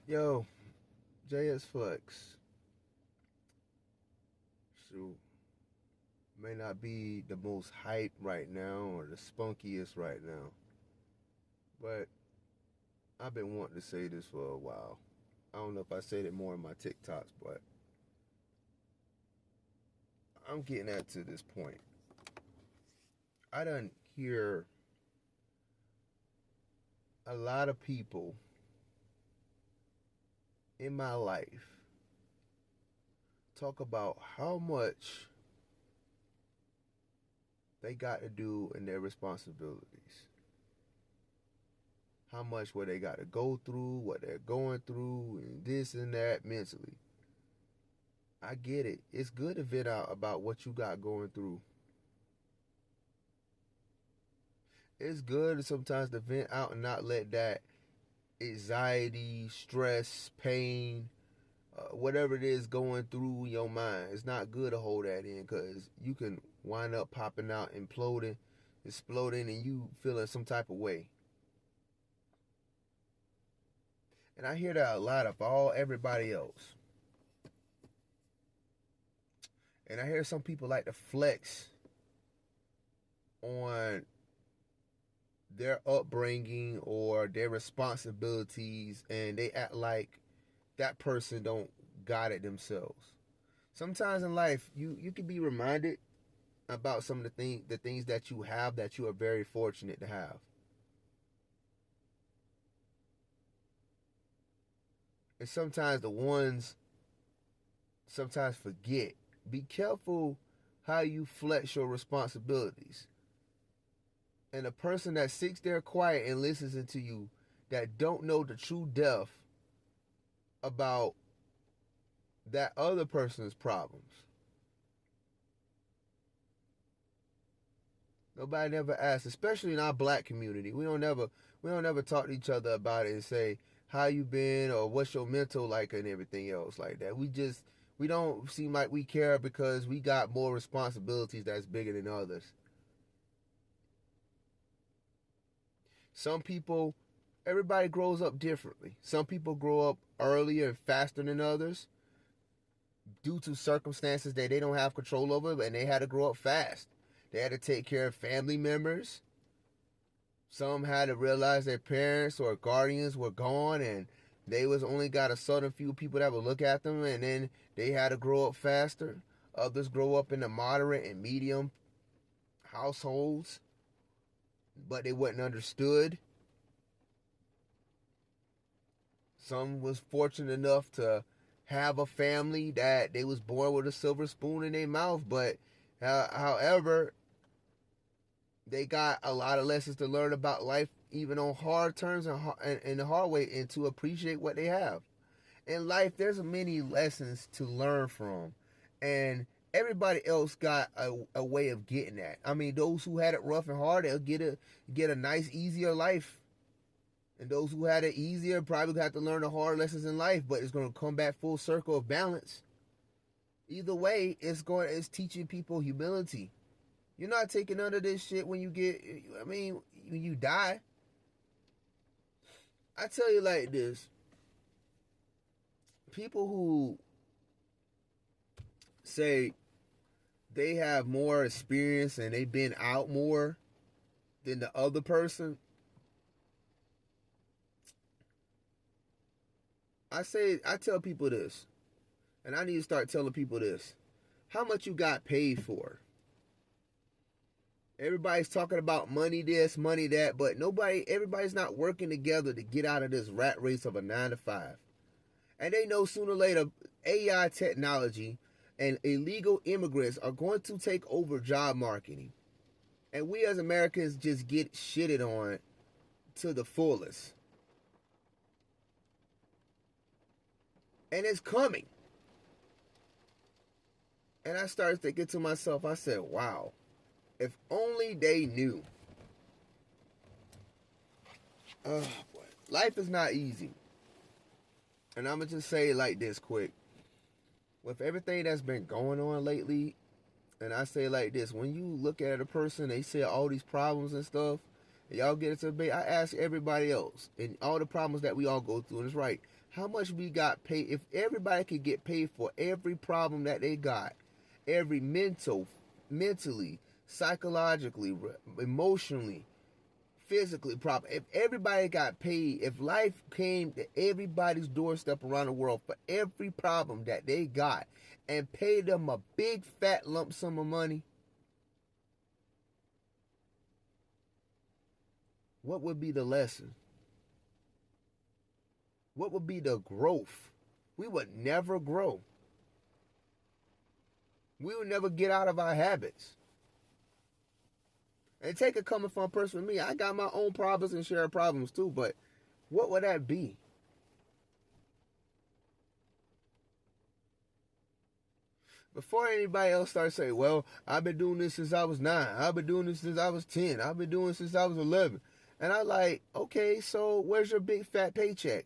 Yo, JS Flex. Shoot, may not be the most hype right now or the spunkiest right now, but I've been wanting to say this for a while. I don't know if I said it more in my TikToks, but I'm getting at to this point. I done hear a lot of people in my life talk about how much they got to do in their responsibilities. How much what they got to go through, what they're going through, and this and that mentally. I get it. It's good to vent out about what you got going through. It's good sometimes to vent out and not let that anxiety, stress, pain, whatever it is going through your mind. It's not good to hold that in because you can wind up popping out, imploding, exploding, and you feeling some type of way. And I hear that a lot of everybody else. And I hear some people like to flex on their upbringing or their responsibilities, and they act like that person don't got it themselves. Sometimes in life you can be reminded about some of the things that you have that you are very fortunate to have. And sometimes the ones sometimes forget. Be careful how you flex your responsibilities. And a person that sits there quiet and listens to you that don't know the true depth about that other person's problems. Nobody never asks, especially in our black community. We don't never talk to each other about it and say how you been or what's your mental like and everything else like that. We don't seem like we care because we got more responsibilities that's bigger than others. Some people, everybody grows up differently. Some people grow up earlier and faster than others due to circumstances that they don't have control over, and they had to grow up fast. They had to take care of family members. Some had to realize their parents or guardians were gone, and they was only got a certain few people that would look at them, and then they had to grow up faster. Others grow up in the moderate and medium households, but they wasn't understood. Some was fortunate enough to have a family that they was born with a silver spoon in their mouth, but however, they got a lot of lessons to learn about life, even on hard terms and the hard way, and to appreciate what they have. In life, there's many lessons to learn from, and everybody else got a way of getting that. I mean, those who had it rough and hard, they'll get a nice, easier life. And those who had it easier probably have to learn the hard lessons in life, but it's going to come back full circle of balance. Either way, it's teaching people humility. You're not taking none of this shit when you get. I mean, when you die. I tell you like this: people who say they have more experience and they've been out more than the other person. I tell people this, and I need to start telling people this: how much you got paid for. Everybody's talking about money this, money that, but everybody's not working together to get out of this rat race of a 9 to 5. And they know sooner or later AI technology and illegal immigrants are going to take over job marketing. And we as Americans just get shitted on to the fullest. And it's coming. And I started thinking to myself, I said, wow, if only they knew. Oh, boy. Life is not easy. And I'm going to just say it like this quick. With everything that's been going on lately, and I say it like this, when you look at a person, they say all these problems and stuff, And y'all get into a debate. I ask everybody else and all the problems that we all go through, and it's right. How much we got paid? If everybody could get paid for every problem that they got, every mentally, psychologically, emotionally, physically problem. If everybody got paid, if life came to everybody's doorstep around the world for every problem that they got and paid them a big fat lump sum of money, what would be the lesson? What would be the growth? We would never grow. We would never get out of our habits. And take it coming from a person with me, I got my own problems and share problems too, but what would that be? Before anybody else starts saying, well, I've been doing this since I was 9. I've been doing this since I was 10. I've been doing this since I was 11. And I'm like, okay, so where's your big fat paycheck?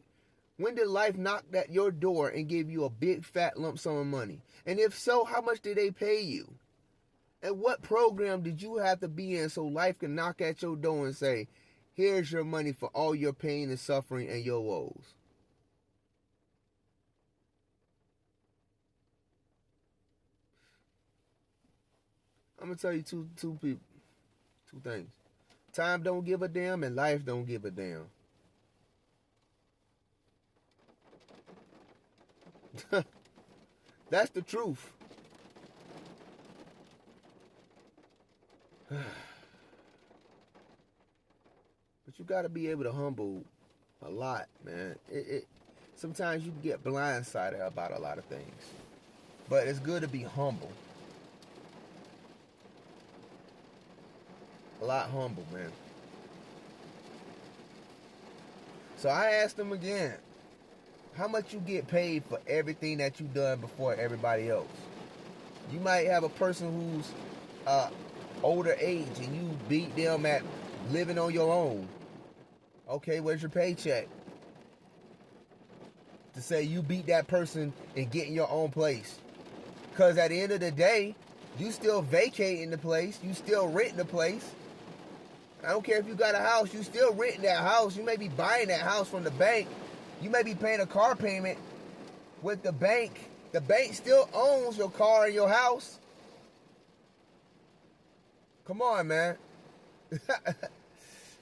When did life knock at your door and give you a big fat lump sum of money? And if so, how much did they pay you? And what program did you have to be in so life can knock at your door and say, here's your money for all your pain and suffering and your woes? I'm going to tell you two things. Time don't give a damn and life don't give a damn. That's the truth. But you got to be able to humble a lot, man. Sometimes you can get blindsided about a lot of things. But it's good to be humble. A lot humble, man. So I asked him again, how much you get paid for everything that you done before everybody else? You might have a person who's older age and you beat them at living on your own. Okay, where's your paycheck? To say you beat that person and get in your own place. Because at the end of the day, you still vacating the place. You still renting the place. I don't care if you got a house. You still renting that house. You may be buying that house from the bank. You may be paying a car payment with the bank. The bank still owns your car and your house. Come on, man.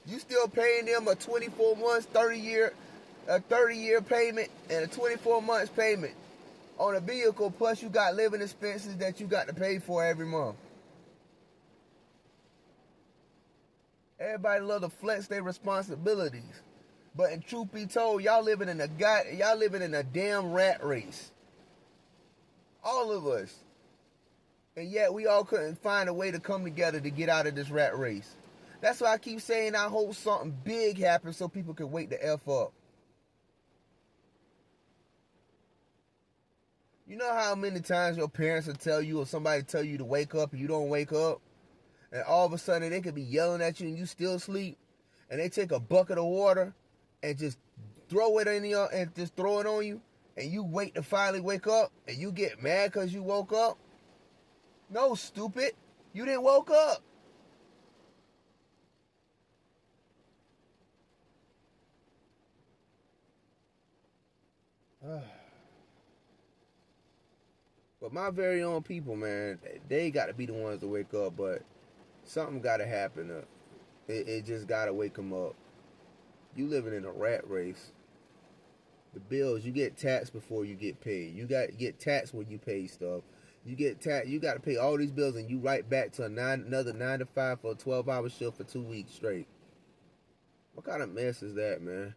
You still paying them a 24 months, 30-year payment and a 24 months payment on a vehicle, plus you got living expenses that you got to pay for every month. Everybody love to flex their responsibilities. But in truth be told, y'all living in a damn rat race. All of us. And yet we all couldn't find a way to come together to get out of this rat race. That's why I keep saying I hope something big happens so people can wake the F up. You know how many times your parents will tell you or somebody tell you to wake up and you don't wake up? And all of a sudden they could be yelling at you and you still sleep. And they take a bucket of water and just throw it in you and just throw it on you. And you wait to finally wake up and you get mad because you woke up. No, stupid. You didn't woke up. But my very own people, man, they got to be the ones to wake up. But something got to happen. It just got to wake them up. You living in a rat race. The bills, you get taxed before you get paid. You got to get taxed when you pay stuff. You got to pay all these bills, and you right back to another 9 to 5 for a 12-hour shift for 2 weeks straight. What kind of mess is that, man?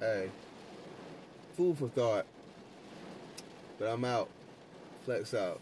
Hey, food for thought. But I'm out. Flex out.